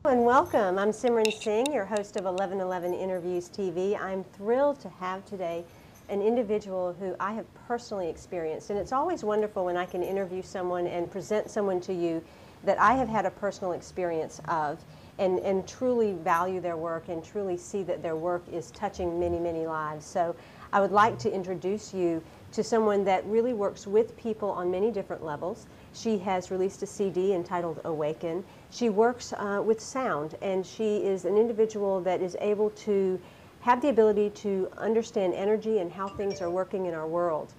And welcome. I'm Simran Singh, your host of 1111 InnerViews TV. I'm thrilled to have today an individual who I have personally experienced. And it's always wonderful when I can interview someone and present someone to you that I have had a personal experience of and truly value their work and truly see that their work is touching many, many lives. So I would like to introduce you to someone that really works with people on many different levels. She has released a CD entitled Awaken. She works with sound, and she is an individual that is able to have the ability to understand energy and how things are working in our world.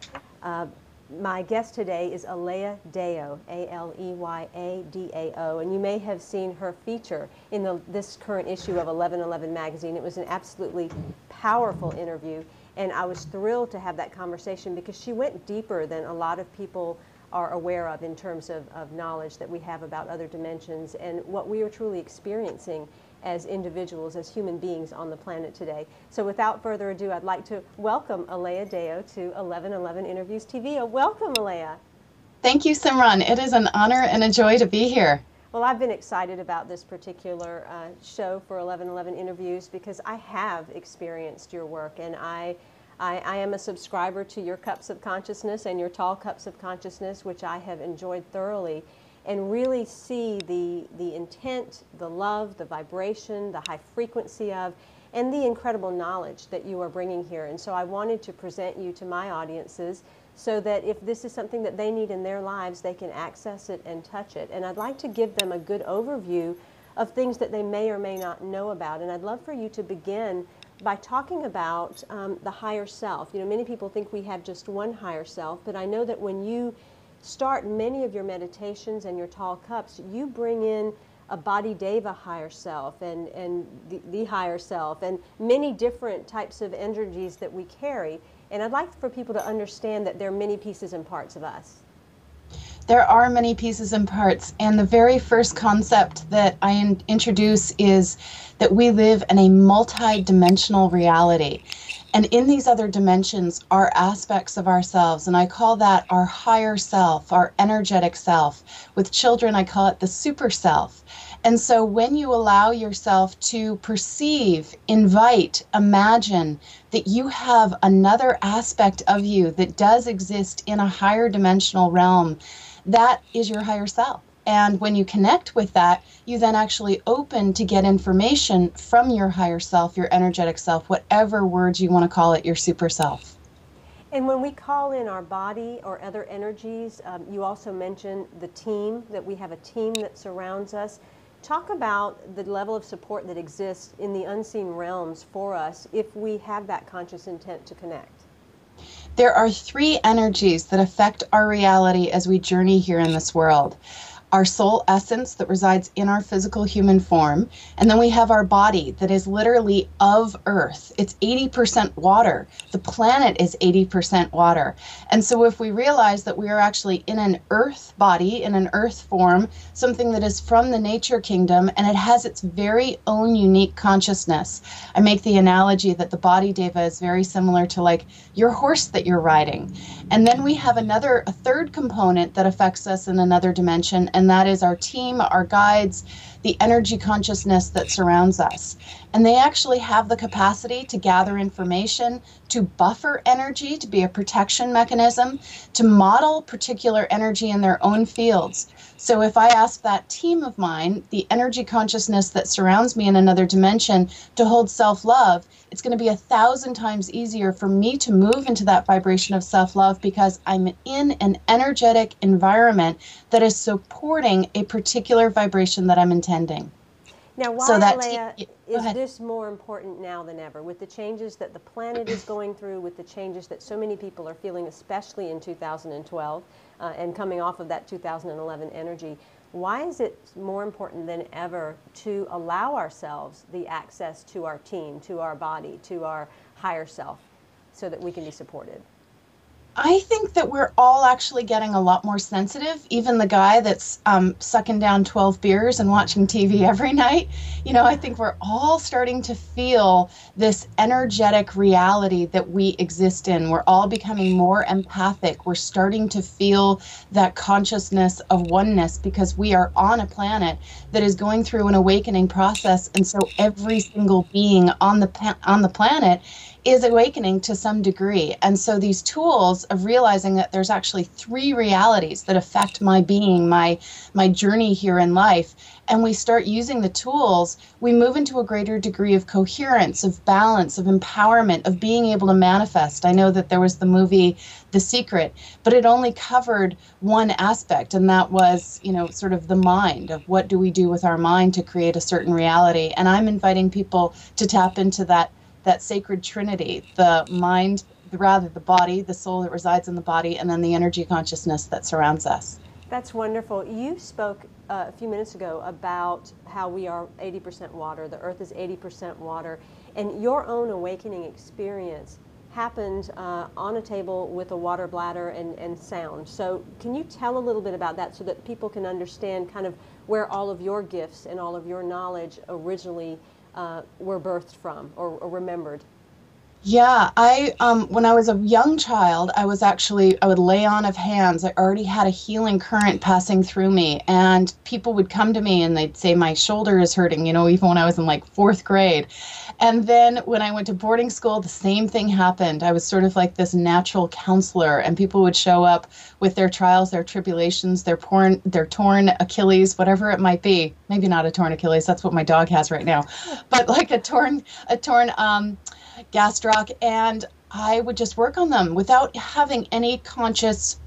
My guest today is Aleya Dao, A-L-E-Y-A-D-A-O, and you may have seen her feature in this current issue of 1111 magazine. It was an absolutely powerful interview, and I was thrilled to have that conversation because she went deeper than a lot of people are aware of in terms of knowledge that we have about other dimensions and what we are truly experiencing as individuals, as human beings on the planet today. So without further ado, I'd like to welcome Alia Deo to 1111 InnerViews TV. Welcome, Alia. Thank you, Simran. It is an honor and a joy to be here. Well, I've been excited about this particular show for 1111 InnerViews because I have experienced your work, and I am a subscriber to your Cups of Consciousness and your Tall Cups of Consciousness, which I have enjoyed thoroughly, and really see the intent, the love, the vibration, the high frequency of, and the incredible knowledge that you are bringing here. And so I wanted to present you to my audiences so that if this is something that they need in their lives, they can access it and touch it. And I'd like to give them a good overview of things that they may or may not know about. And I'd love for you to begin by talking about the higher self. You know, many people think we have just one higher self, but I know that when you start many of your meditations and your tall cups, you bring in a body deva higher self and the higher self and many different types of energies that we carry. And I'd like for people to understand that there are many pieces and parts of us. There are many pieces and parts, and the very first concept that I introduce is that we live in a multi-dimensional reality. And in these other dimensions are aspects of ourselves, and I call that our higher self, our energetic self. With children, I call it the super self. And so when you allow yourself to perceive, invite, imagine that you have another aspect of you that does exist in a higher dimensional realm, that is your higher self. And when you connect with that, you then actually open to get information from your higher self, your energetic self, whatever words you want to call it, your super self. And when we call in our body or other energies, you also mentioned the team, that we have a team that surrounds us. Talk about the level of support that exists in the unseen realms for us if we have that conscious intent to connect. There are three energies that affect our reality as we journey here in this world. Our soul essence that resides in our physical human form, and then we have our body that is literally of earth. It's 80% water. The planet is 80% water. And so if we realize that we are actually in an earth body, in an earth form, something that is from the nature kingdom, and it has its very own unique consciousness. I make the analogy that the body deva is very similar to like your horse that you're riding. And then we have a third component that affects us in another dimension, and that is our team, our guides, the energy consciousness that surrounds us. And they actually have the capacity to gather information, to buffer energy, to be a protection mechanism, to model particular energy in their own fields. So if I ask that team of mine, the energy consciousness that surrounds me in another dimension, to hold self-love, it's going to be 1,000 times easier for me to move into that vibration of self-love because I'm in an energetic environment that is supporting a particular vibration that I'm intending. Now, why, So that Aleya, go is ahead. this more important now than ever? With the changes that the planet is going through, with the changes that so many people are feeling, especially in 2012, and coming off of that 2011 energy, why is it more important than ever to allow ourselves the access to our team, to our body, to our higher self, so that we can be supported? I think that we're all actually getting a lot more sensitive. Even the guy that's sucking down 12 beers and watching TV every night. You know, I think we're all starting to feel this energetic reality that we exist in. We're all becoming more empathic. We're starting to feel that consciousness of oneness because we are on a planet that is going through an awakening process. And so every single being on the planet is awakening to some degree. And so these tools of realizing that there's actually three realities that affect my being, my journey here in life, and we start using the tools, we move into a greater degree of coherence, of balance, of empowerment, of being able to manifest. I know that there was the movie The Secret, but it only covered one aspect, and that was, you know, sort of the mind, of what do we do with our mind to create a certain reality. And I'm inviting people to tap into that sacred trinity, the mind, the body, the soul that resides in the body, and then the energy consciousness that surrounds us. That's wonderful. You spoke a few minutes ago about how we are 80% water, the earth is 80% water, and your own awakening experience happened on a table with a water bladder and sound. So can you tell a little bit about that so that people can understand kind of where all of your gifts and all of your knowledge originally were birthed from or remembered? Yeah, when I was a young child, I would lay on of hands. I already had a healing current passing through me, and people would come to me and they'd say my shoulder is hurting, you know, even when I was in like fourth grade. And then when I went to boarding school, the same thing happened. I was sort of like this natural counselor, and people would show up with their trials, their tribulations, their torn Achilles, whatever it might be. Maybe not a torn Achilles, that's what my dog has right now, but like a torn gastroc, and I would just work on them without having any conscious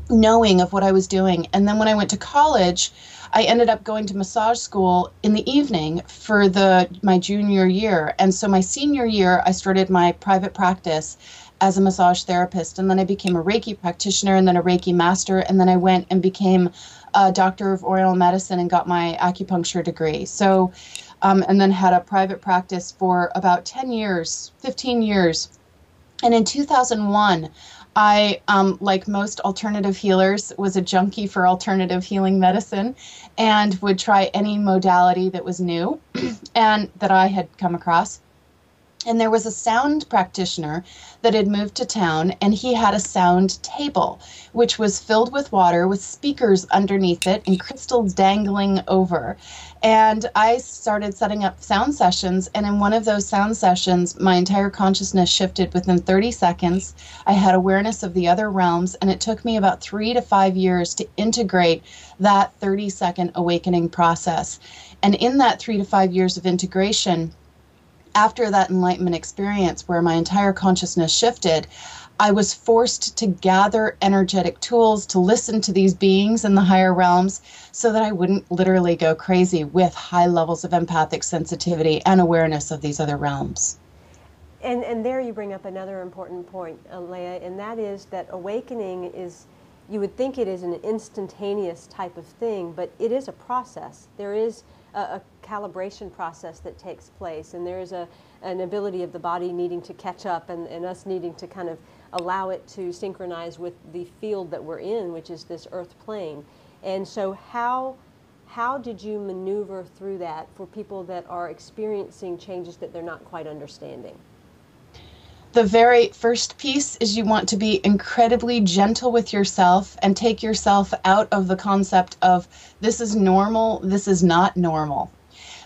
knowing of what I was doing. And then when I went to college, I ended up going to massage school in the evening for my junior year. And so my senior year, I started my private practice as a massage therapist. And then I became a Reiki practitioner and then a Reiki master. And then I went and became a doctor of Oriental medicine and got my acupuncture degree. So and then had a private practice for about 10 years, 15 years. And in 2001, I, like most alternative healers, was a junkie for alternative healing medicine and would try any modality that was new and that I had come across. And there was a sound practitioner that had moved to town, and he had a sound table, which was filled with water with speakers underneath it and crystals dangling over. And I started setting up sound sessions, and in one of those sound sessions, my entire consciousness shifted within 30 seconds. I had awareness of the other realms, and it took me about 3 to 5 years to integrate that 30-second awakening process. And in that 3 to 5 years of integration, after that enlightenment experience where my entire consciousness shifted, I was forced to gather energetic tools to listen to these beings in the higher realms so that I wouldn't literally go crazy with high levels of empathic sensitivity and awareness of these other realms. And there you bring up another important point, Aleya, and that is that awakening is, you would think it is an instantaneous type of thing, but it is a process. There is a calibration process that takes place, and there is an ability of the body needing to catch up and us needing to kind of allow it to synchronize with the field that we're in, which is this earth plane. And so how did you maneuver through that for people that are experiencing changes that they're not quite understanding? The very first piece is you want to be incredibly gentle with yourself and take yourself out of the concept of this is normal, this is not normal.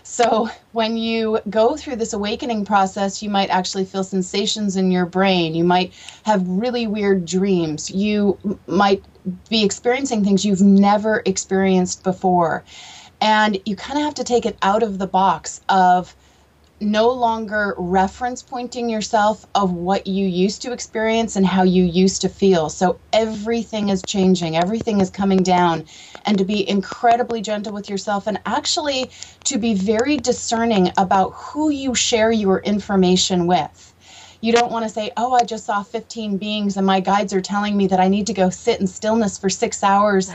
So when you go through this awakening process, you might actually feel sensations in your brain. You might have really weird dreams. You might be experiencing things you've never experienced before. And you kind of have to take it out of the box of no longer reference pointing yourself of what you used to experience and how you used to feel. So everything is changing, everything is coming down, and to be incredibly gentle with yourself, and actually to be very discerning about who you share your information with. You don't want to say, oh, I just saw 15 beings and my guides are telling me that I need to go sit in stillness for 6 hours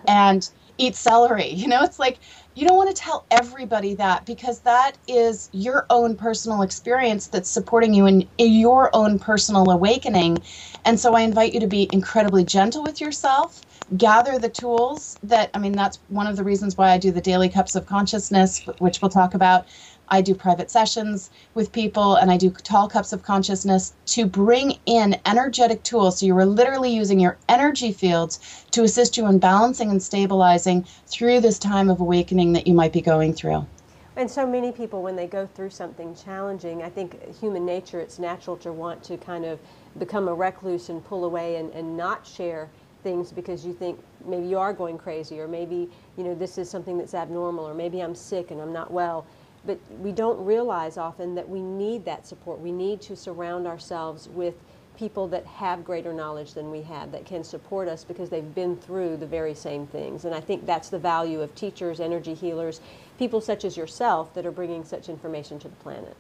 and eat celery. You know, it's like, you don't want to tell everybody that, because that is your own personal experience that's supporting you in your own personal awakening. And so I invite you to be incredibly gentle with yourself, gather the tools that, I mean, that's one of the reasons why I do the daily cups of consciousness, which we'll talk about. I do private sessions with people, and I do tall cups of consciousness to bring in energetic tools. So you are literally using your energy fields to assist you in balancing and stabilizing through this time of awakening that you might be going through. And so many people, when they go through something challenging, I think human nature, it's natural to want to kind of become a recluse and pull away and not share things because you think maybe you are going crazy, or maybe, you know, this is something that's abnormal, or maybe I'm sick and I'm not well. But we don't realize often that we need that support. We need to surround ourselves with people that have greater knowledge than we have, that can support us because they've been through the very same things. And I think that's the value of teachers, energy healers, people such as yourself that are bringing such information to the planet.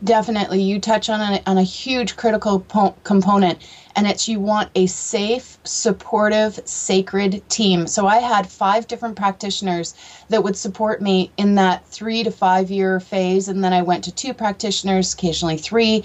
Definitely. You touch on a huge critical component, and it's you want a safe, supportive, sacred team. So I had 5 different practitioners that would support me in that 3 to 5 year phase, and then I went to 2 practitioners, occasionally 3,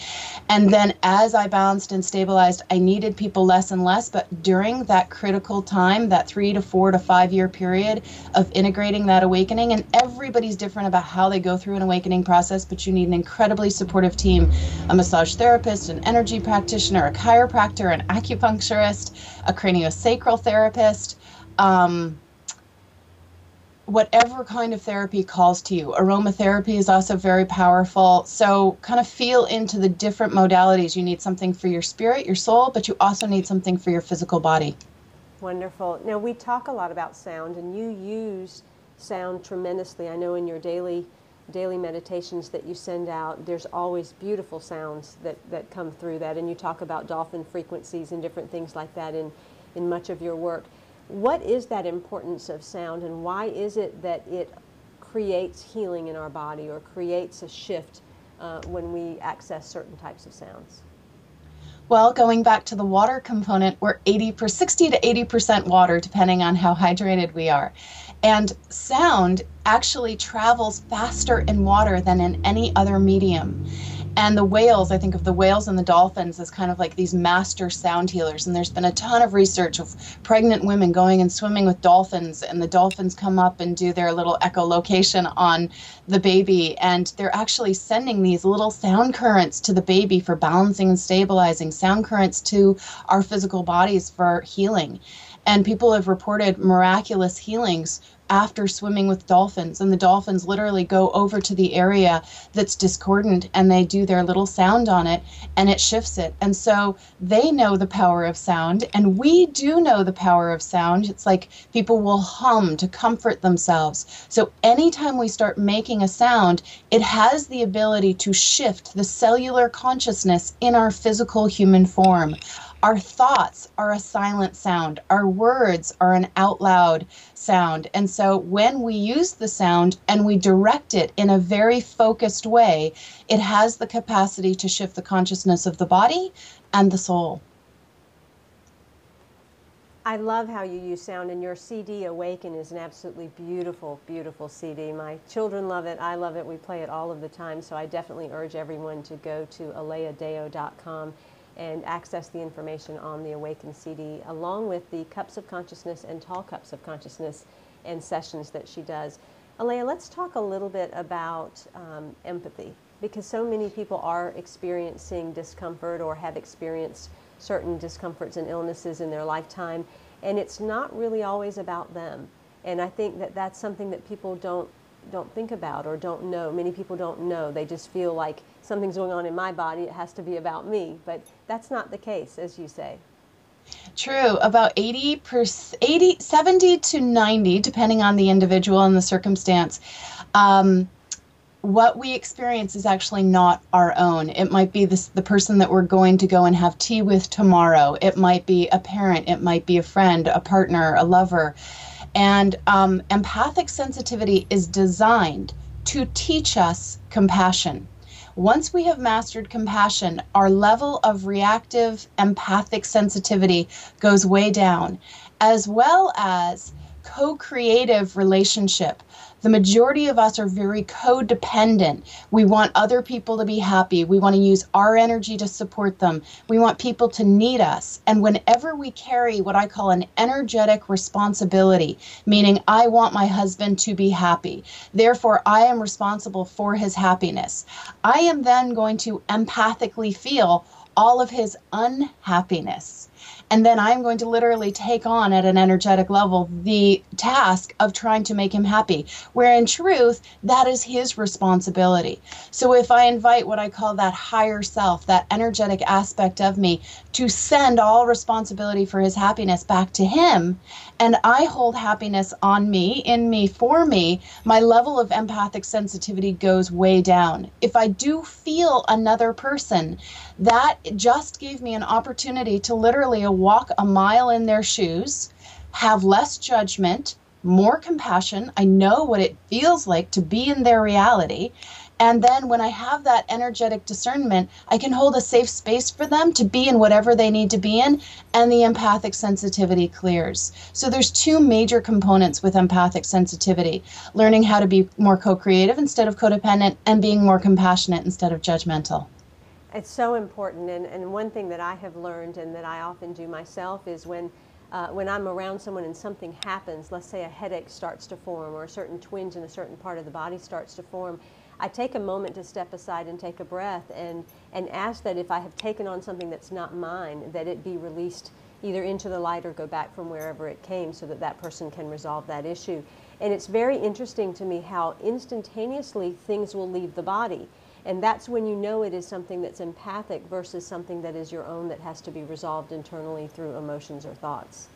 and then as I balanced and stabilized, I needed people less and less. But during that critical time, that 3 to 4 to 5 year period of integrating that awakening, and everybody's different about how they go through an awakening process, but you need an incredibly supportive team, a massage therapist, an energy practitioner, a chiropractor, an acupuncturist, a craniosacral therapist, whatever kind of therapy calls to you. Aromatherapy is also very powerful. So kind of feel into the different modalities. You need something for your spirit, your soul, but you also need something for your physical body. Wonderful. Now, we talk a lot about sound, and you use sound tremendously. I know in your daily meditations that you send out, there's always beautiful sounds that come through that, and you talk about dolphin frequencies and different things like that in much of your work. What is that importance of sound, and why is it that it creates healing in our body or creates a shift when we access certain types of sounds? Well, going back to the water component, we're 60 to 80% water, depending on how hydrated we are. And sound actually travels faster in water than in any other medium. And the whales, I think of the whales and the dolphins as kind of like these master sound healers. And there's been a ton of research of pregnant women going and swimming with dolphins, and the dolphins come up and do their little echolocation on the baby. And they're actually sending these little sound currents to the baby for balancing and stabilizing, sound currents to our physical bodies for healing. And people have reported miraculous healings after swimming with dolphins, and the dolphins literally go over to the area that's discordant and they do their little sound on it and it shifts it. And so they know the power of sound, and we do know the power of sound. It's like people will hum to comfort themselves. So anytime we start making a sound, it has the ability to shift the cellular consciousness in our physical human form. Our thoughts are a silent sound. Our words are an out loud sound. And so when we use the sound and we direct it in a very focused way, it has the capacity to shift the consciousness of the body and the soul. I love how you use sound, and your CD, Awaken, is an absolutely beautiful, beautiful CD. My children love it. I love it. We play it all of the time. So I definitely urge everyone to go to aleyadeo.com and access the information on the Awaken CD, along with the Cups of Consciousness and Tall Cups of Consciousness and sessions that she does. Aleya, let's talk a little bit about empathy, because so many people are experiencing discomfort or have experienced certain discomforts and illnesses in their lifetime, and it's not really always about them. And I think that that's something that people don't think about or don't know. Many people don't know. They just feel like something's going on in my body, it has to be about me. But that's not the case, as you say. True. About 70 to 90, depending on the individual and the circumstance, what we experience is actually not our own. It might be the person that we're going to go and have tea with tomorrow. It might be a parent. It might be a friend, a partner, a lover. And empathic sensitivity is designed to teach us compassion. Once we have mastered compassion, our level of reactive empathic sensitivity goes way down, as well as co-creative relationship. The majority of us are very codependent. We want other people to be happy. We want to use our energy to support them. We want people to need us. And whenever we carry what I call an energetic responsibility, meaning I want my husband to be happy, therefore I am responsible for his happiness, I am then going to empathically feel all of his unhappiness. And then I'm going to literally take on at an energetic level the task of trying to make him happy, where in truth, that is his responsibility. So if I invite what I call that higher self, that energetic aspect of me, to send all responsibility for his happiness back to him, and I hold happiness on me, in me, for me, my level of empathic sensitivity goes way down. If I do feel another person, that just gave me an opportunity to literally walk a mile in their shoes, have less judgment, more compassion. I know what it feels like to be in their reality. And then when I have that energetic discernment, I can hold a safe space for them to be in whatever they need to be in, and the empathic sensitivity clears. So there's two major components with empathic sensitivity: learning how to be more co-creative instead of codependent, and being more compassionate instead of judgmental. It's so important, and one thing that I have learned and that I often do myself is when I'm around someone and something happens, let's say a headache starts to form or a certain twinge in a certain part of the body starts to form, I take a moment to step aside and take a breath and ask that if I have taken on something that's not mine, that it be released either into the light or go back from wherever it came so that that person can resolve that issue. And it's very interesting to me how instantaneously things will leave the body. And that's when you know it is something that's empathic versus something that is your own that has to be resolved internally through emotions or thoughts.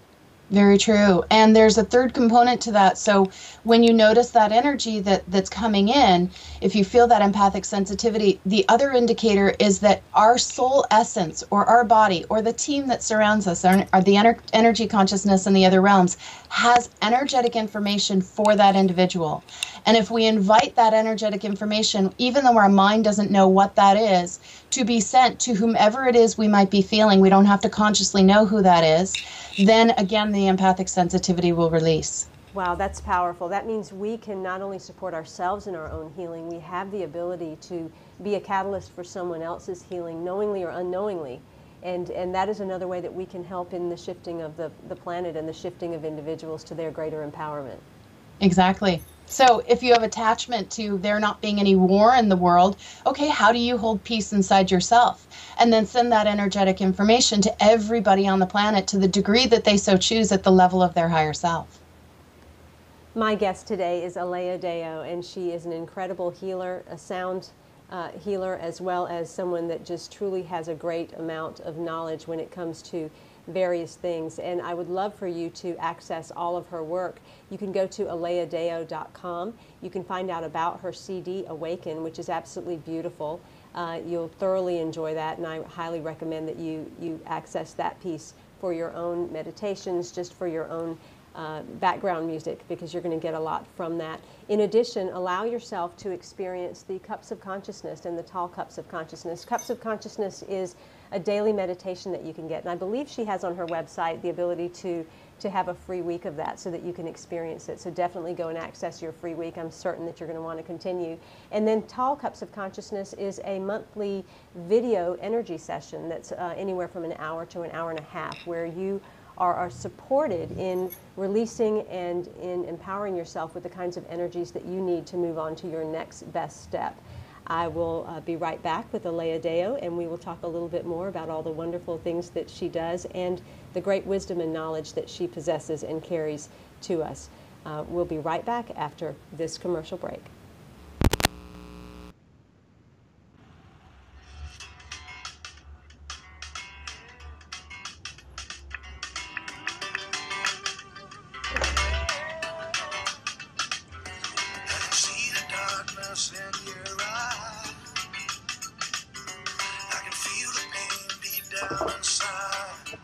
Very true. And there's a third component to that. So when you notice that energy that's coming in, if you feel that empathic sensitivity, the other indicator is that our soul essence or our body or the team that surrounds us, or the energy consciousness in the other realms, has energetic information for that individual. And if we invite that energetic information, even though our mind doesn't know what that is, to be sent to whomever it is we might be feeling, we don't have to consciously know who that is, then again the empathic sensitivity will release. Wow, that's powerful. That means we can not only support ourselves in our own healing, we have the ability to be a catalyst for someone else's healing, knowingly or unknowingly. And that is another way that we can help in the shifting of the planet and the shifting of individuals to their greater empowerment. Exactly. So if you have attachment to there not being any war in the world, okay, how do you hold peace inside yourself? And then send that energetic information to everybody on the planet to the degree that they so choose at the level of their higher self. My guest today is Aleya Deo, and she is an incredible healer, a sound healer, as well as someone that just truly has a great amount of knowledge when it comes to various things. And I would love for you to access all of her work. You can go to aleyadeo.com. You can find out about her CD, Awaken, which is absolutely beautiful. You'll thoroughly enjoy that, and I highly recommend that you access that piece for your own meditations, just for your own background music, because you're going to get a lot from that. In addition, allow yourself to experience the cups of consciousness and the tall cups of consciousness. Cups of consciousness is a daily meditation that you can get, and I believe she has on her website the ability to have a free week of that so that you can experience it. So definitely go and access your free week. I'm certain that you're going to want to continue. And then Tall Cups of Consciousness is a monthly video energy session that's anywhere from an hour to an hour and a half, where you are supported in releasing and in empowering yourself with the kinds of energies that you need to move on to your next best step. I will be right back with Aleya Deo, and we will talk a little bit more about all the wonderful things that she does and the great wisdom and knowledge that she possesses and carries to us. We'll be right back after this commercial break. purpose in your eye. I can feel the pain deep down inside.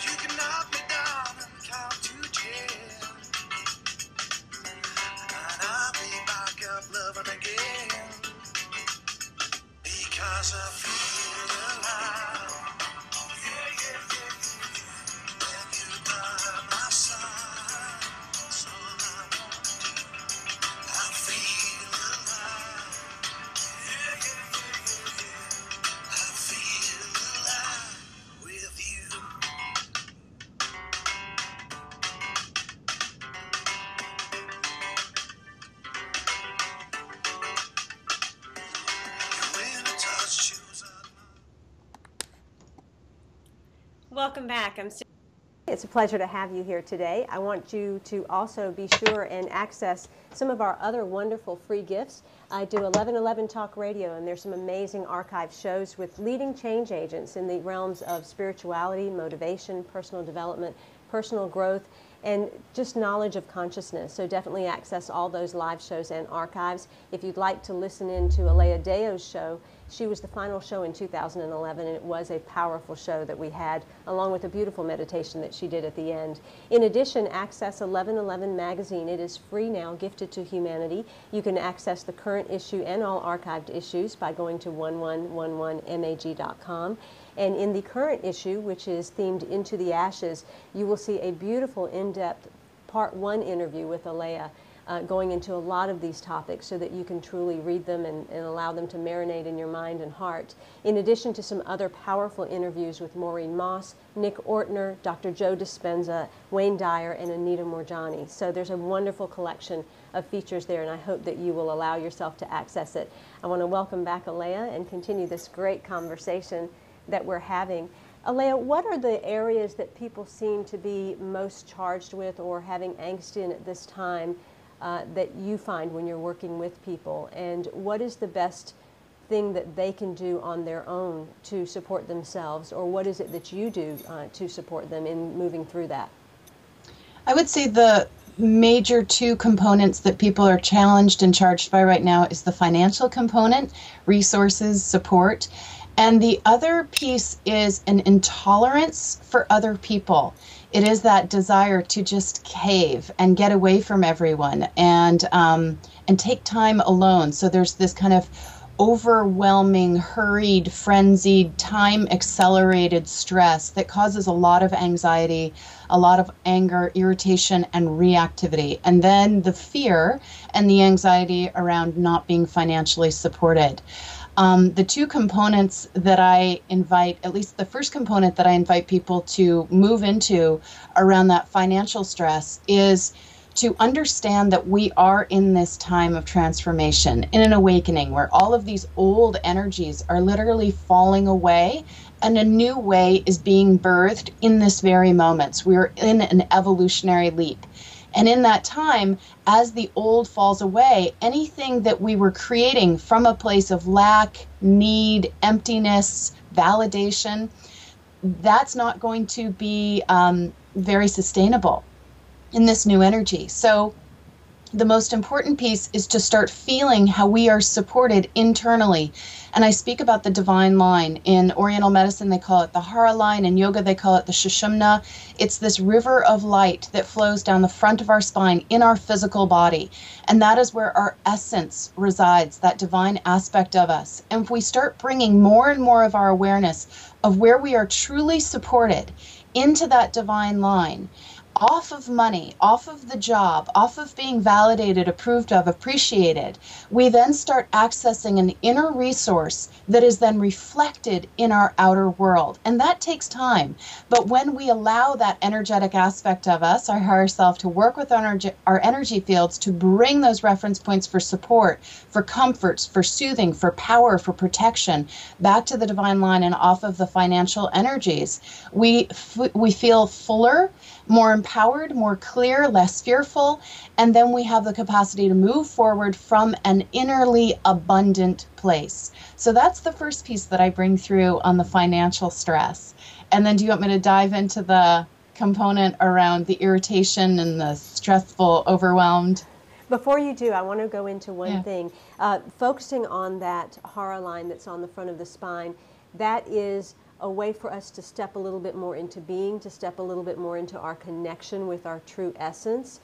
You can knock me down and count to 10, and I'll be back up loving again, because I feel alive. Yeah, yeah, yeah, yeah. When you're by my side, that's all I want to do. I feel alive. Yeah, yeah, yeah, yeah, yeah. I feel alive with you. When a touch shows up. Welcome back. It's a pleasure to have you here today. I want you to also be sure and access some of our other wonderful free gifts. I do 1111 Talk Radio, and there's some amazing archive shows with leading change agents in the realms of spirituality, motivation, personal development, personal growth, and just knowledge of consciousness. So definitely access all those live shows and archives. If you'd like to listen in to Aleya Dao's show, she was the final show in 2011, and it was a powerful show that we had, along with a beautiful meditation that she did at the end. In addition, access 1111 magazine. It is free now, gifted to humanity. You can access the current issue and all archived issues by going to 1111mag.com. And in the current issue, which is themed Into the Ashes, you will see a beautiful in-depth part 1 interview with Aleya, going into a lot of these topics so that you can truly read them and allow them to marinate in your mind and heart. In addition to some other powerful interviews with Maureen Moss, Nick Ortner, Dr. Joe Dispenza, Wayne Dyer, and Anita Morjani. So there's a wonderful collection of features there, and I hope that you will allow yourself to access it. I want to welcome back Aleya and continue this great conversation that we're having. Aleya, what are the areas that people seem to be most charged with or having angst in at this time that you find when you're working with people? And what is the best thing that they can do on their own to support themselves? Or what is it that you do to support them in moving through that? I would say the major 2 components that people are challenged and charged by right now is the financial component, resources, support, and the other piece is an intolerance for other people. It is that desire to just cave and get away from everyone and take time alone. So there's this kind of overwhelming, hurried, frenzied, time-accelerated stress that causes a lot of anxiety, a lot of anger, irritation, and reactivity. And then the fear and the anxiety around not being financially supported. The 2 components that I invite, at least the first component that I invite people to move into around that financial stress, is to understand that we are in this time of transformation, in an awakening where all of these old energies are literally falling away and a new way is being birthed in this very moment. We're in an evolutionary leap. And in that time, as the old falls away, anything that we were creating from a place of lack, need, emptiness, validation, that's not going to be very sustainable in this new energy. So the most important piece is to start feeling how we are supported internally. And I speak about the divine line. In Oriental medicine, they call it the Hara line. In yoga, they call it the Sushumna. It's this river of light that flows down the front of our spine in our physical body. And that is where our essence resides, that divine aspect of us. And if we start bringing more and more of our awareness of where we are truly supported into that divine line, off of money, off of the job, off of being validated, approved of, appreciated, we then start accessing an inner resource that is then reflected in our outer world. And that takes time. But when we allow that energetic aspect of us, our higher self, to work with our energy fields to bring those reference points for support, for comforts, for soothing, for power, for protection, back to the divine line and off of the financial energies, we feel fuller, more empowered, more clear, less fearful, and then we have the capacity to move forward from an innerly abundant place. So that's the first piece that I bring through on the financial stress. And then do you want me to dive into the component around the irritation and the stressful, overwhelmed? Before you do, I want to go into one Yeah. thing. Focusing on that hara line that's on the front of the spine, that is a way for us to step a little bit more into being, to step a little bit more into our connection with our true essence.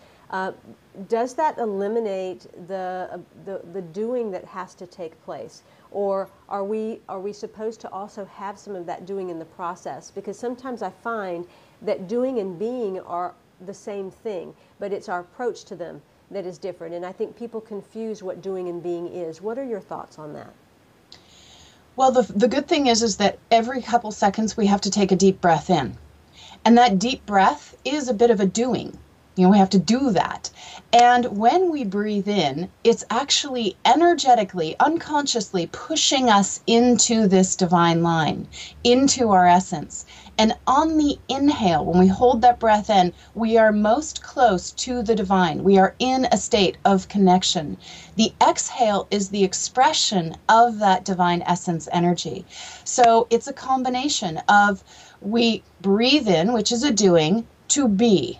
Does that eliminate the doing that has to take place? Or are we supposed to also have some of that doing in the process? Because sometimes I find that doing and being are the same thing, but it's our approach to them that is different. And I think people confuse what doing and being is. What are your thoughts on that? Well, the good thing is that every couple seconds we have to take a deep breath in. And that deep breath is a bit of a doing. You know, we have to do that. And when we breathe in, it's actually energetically, unconsciously pushing us into this divine line, into our essence. And on the inhale, when we hold that breath in, we are most close to the divine. We are in a state of connection. The exhale is the expression of that divine essence energy. So it's a combination of we breathe in, which is a doing, to be,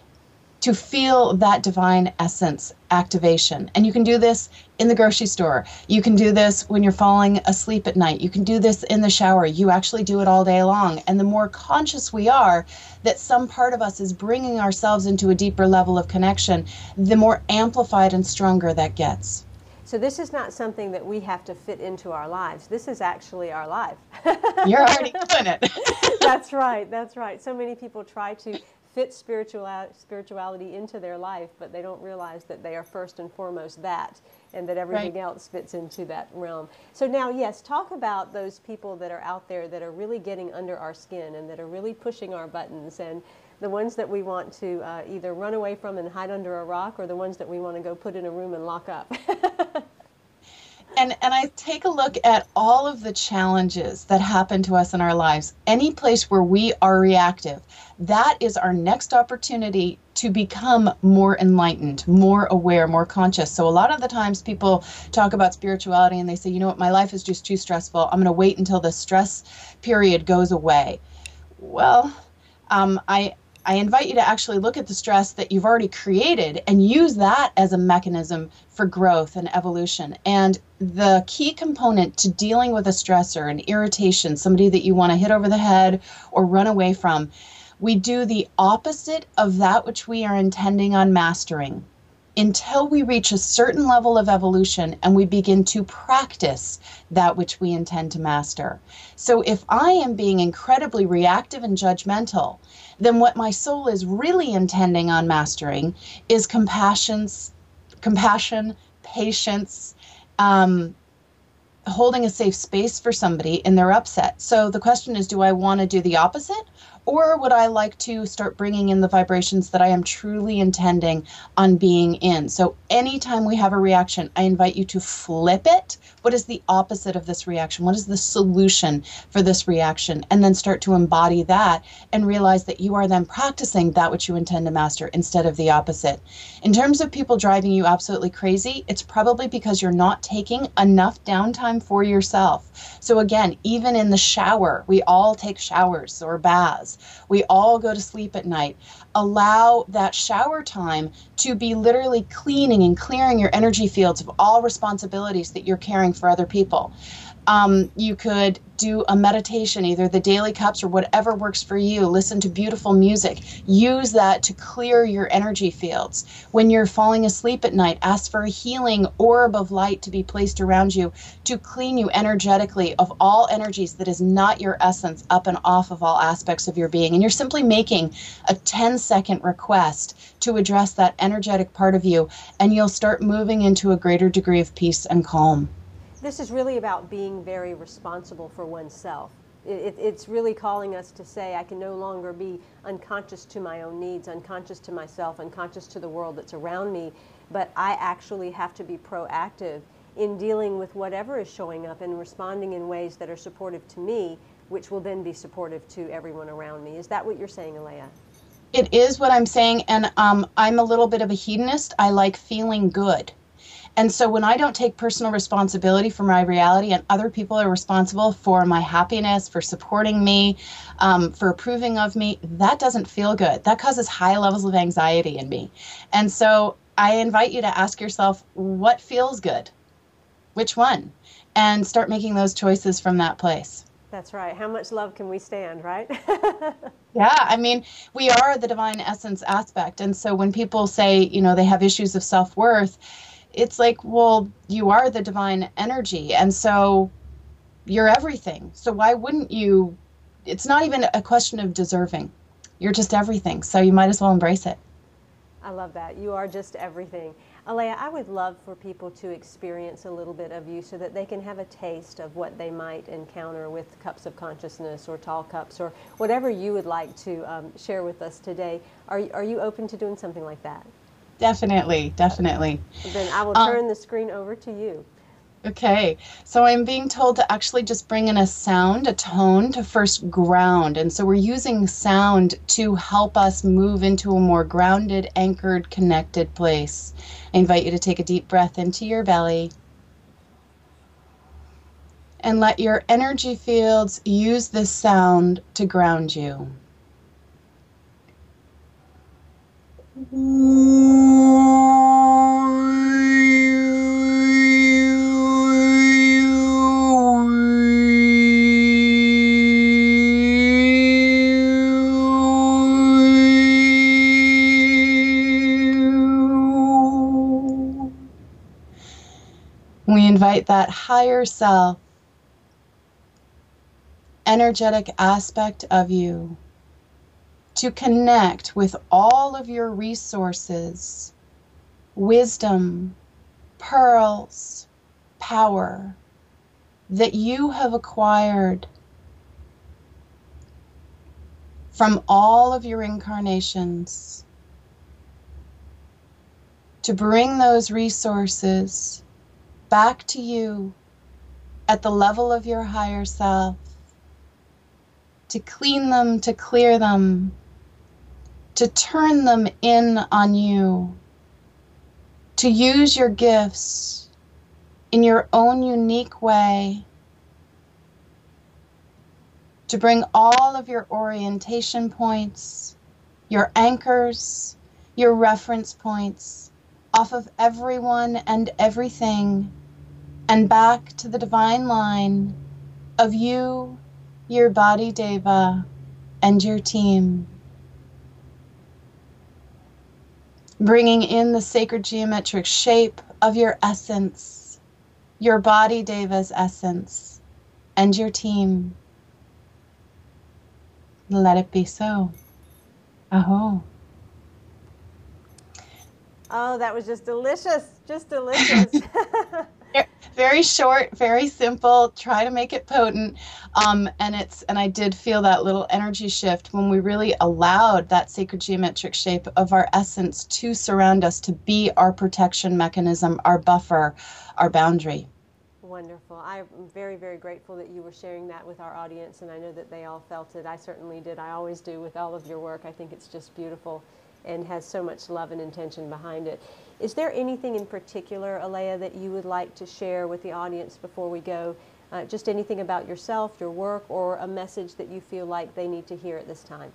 to feel that divine essence activation. And you can do this in the grocery store. You can do this when you're falling asleep at night. You can do this in the shower. You actually do it all day long. And the more conscious we are that some part of us is bringing ourselves into a deeper level of connection, the more amplified and stronger that gets. So this is not something that we have to fit into our lives. This is actually our life. You're already doing it. That's right. That's right. So many people try to fit spirituality into their life, but they don't realize that they are first and foremost that, and that everything else fits into that realm. So now, yes, talk about those people that are out there that are really getting under our skin and that are really pushing our buttons, and the ones that we want to either run away from and hide under a rock, or the ones that we want to go put in a room and lock up. And I take a look at all of the challenges that happen to us in our lives. Any place where we are reactive, that is our next opportunity to become more enlightened, more aware, more conscious. So a lot of the times people talk about spirituality and they say, you know what, my life is just too stressful. I'm going to wait until the stress period goes away. Well, I invite you to actually look at the stress that you've already created and use that as a mechanism for growth and evolution. And the key component to dealing with a stressor, an irritation, somebody that you want to hit over the head or run away from, we do the opposite of that which we are intending on mastering until we reach a certain level of evolution and we begin to practice that which we intend to master. So if I am being incredibly reactive and judgmental, then what my soul is really intending on mastering is compassion, patience, holding a safe space for somebody in their upset. So the question is, do I want to do the opposite? Or would I like to start bringing in the vibrations that I am truly intending on being in? So anytime we have a reaction, I invite you to flip it. What is the opposite of this reaction? What is the solution for this reaction? And then start to embody that and realize that you are then practicing that which you intend to master instead of the opposite. In terms of people driving you absolutely crazy, it's probably because you're not taking enough downtime for yourself. So again, even in the shower, we all take showers or baths. We all go to sleep at night. Allow that shower time to be literally cleaning and clearing your energy fields of all responsibilities that you're carrying for other people. You could do a meditation, either the daily cups or whatever works for you. Listen to beautiful music. Use that to clear your energy fields. When you're falling asleep at night, ask for a healing orb of light to be placed around you to clean you energetically of all energies that is not your essence up and off of all aspects of your being. And you're simply making a 10-second request to address that energetic part of you, and you'll start moving into a greater degree of peace and calm. This is really about being very responsible for oneself. It's really calling us to say, I can no longer be unconscious to my own needs, unconscious to myself, unconscious to the world that's around me, but I actually have to be proactive in dealing with whatever is showing up and responding in ways that are supportive to me, which will then be supportive to everyone around me. Is that what you're saying, Aleya? It is what I'm saying, and I'm a little bit of a hedonist. I like feeling good. And so when I don't take personal responsibility for my reality and other people are responsible for my happiness, for supporting me, for approving of me, that doesn't feel good. That causes high levels of anxiety in me. And so I invite you to ask yourself, what feels good? Which one? And start making those choices from that place. That's right. How much love can we stand, right? Yeah, I mean, we are the divine essence aspect. And so when people say, you know, they have issues of self-worth, it's like, well, you are the divine energy. And so you're everything. So why wouldn't you? It's not even a question of deserving. You're just everything. So you might as well embrace it. I love that. You are just everything. Aleya, I would love for people to experience a little bit of you so that they can have a taste of what they might encounter with cups of consciousness or tall cups or whatever you would like to share with us today. Are you open to doing something like that? Definitely, definitely. Then I will turn the screen over to you. Okay, so I'm being told to actually just bring in a sound, a tone to first ground. And so we're using sound to help us move into a more grounded, anchored, connected place. I invite you to take a deep breath into your belly and let your energy fields use this sound to ground you. We invite that higher self, energetic aspect of you to connect with all of your resources, wisdom, pearls, power that you have acquired from all of your incarnations, to bring those resources back to you at the level of your higher self, to clean them, to clear them, to turn them in on you, to use your gifts in your own unique way, to bring all of your orientation points, your anchors, your reference points off of everyone and everything and back to the divine line of you, your body deva, and your team. Bringing in the sacred geometric shape of your essence, your body deva's essence, and your team. Let it be so. Aho. Oh, that was just delicious. Just delicious. Very short, very simple. Try to make it potent. And I did feel that little energy shift when we really allowed that sacred geometric shape of our essence to surround us, to be our protection mechanism, our buffer, our boundary. Wonderful. I'm very, very grateful that you were sharing that with our audience, and I know that they all felt it. I certainly did. I always do with all of your work. I think it's just beautiful and has so much love and intention behind it. Is there anything in particular, Aleya, that you would like to share with the audience before we go? Just anything about yourself, your work, or a message that you feel like they need to hear at this time?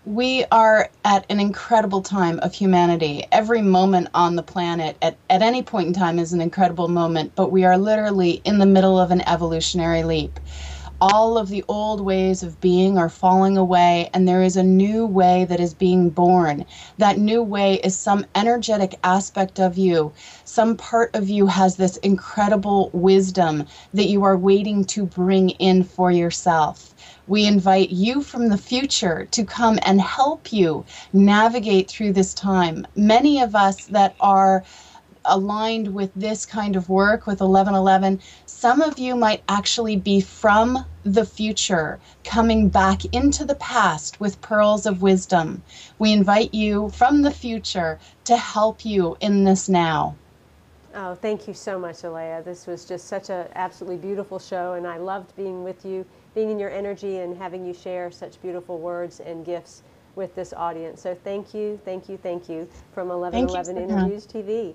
We are at an incredible time of humanity. Every moment on the planet at any point in time is an incredible moment, but we are literally in the middle of an evolutionary leap. All of the old ways of being are falling away, and there is a new way that is being born. That new way is some energetic aspect of you. Some part of you has this incredible wisdom that you are waiting to bring in for yourself. We invite you from the future to come and help you navigate through this time. Many of us that are aligned with this kind of work, with 1111, some of you might actually be from the future, coming back into the past with pearls of wisdom. We invite you from the future to help you in this now. Oh, thank you so much, Aleya. This was just such an absolutely beautiful show, and I loved being with you, being in your energy, and having you share such beautiful words and gifts with this audience. So thank you, thank you, thank you from 1111 InnerViews TV.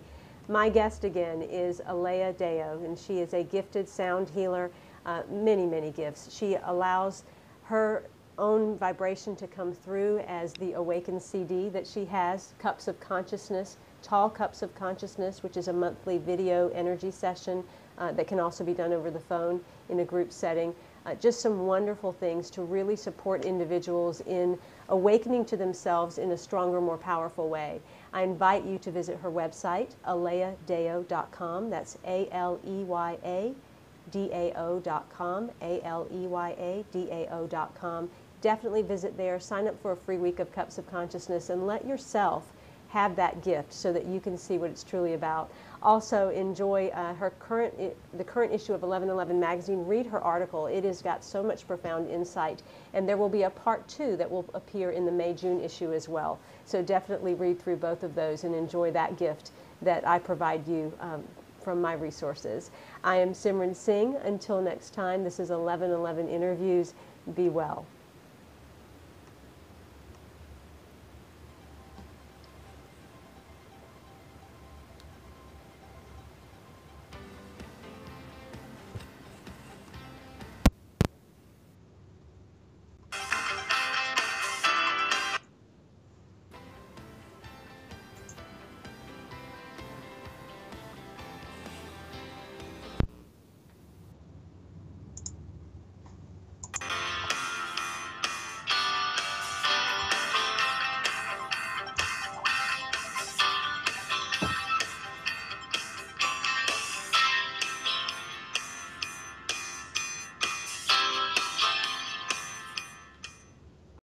My guest again is Alia Deo, and she is a gifted sound healer, many, many gifts. She allows her own vibration to come through as the Awaken CD that she has, Cups of Consciousness, Tall Cups of Consciousness, which is a monthly video energy session that can also be done over the phone in a group setting. Just some wonderful things to really support individuals in awakening to themselves in a stronger, more powerful way. I invite you to visit her website, aleyadao.com. That's ALEYADAO.com, ALEYADAO.com. Definitely visit there, sign up for a free week of Cups of Consciousness, and let yourself have that gift so that you can see what it's truly about. Also enjoy the current issue of 1111 magazine. Read her article. It has got so much profound insight, and there will be a part 2 that will appear in the May-June issue as well. So definitely read through both of those and enjoy that gift that I provide you from my resources. I am Simran Singh. Until next time, this is 1111 Interviews. Be well.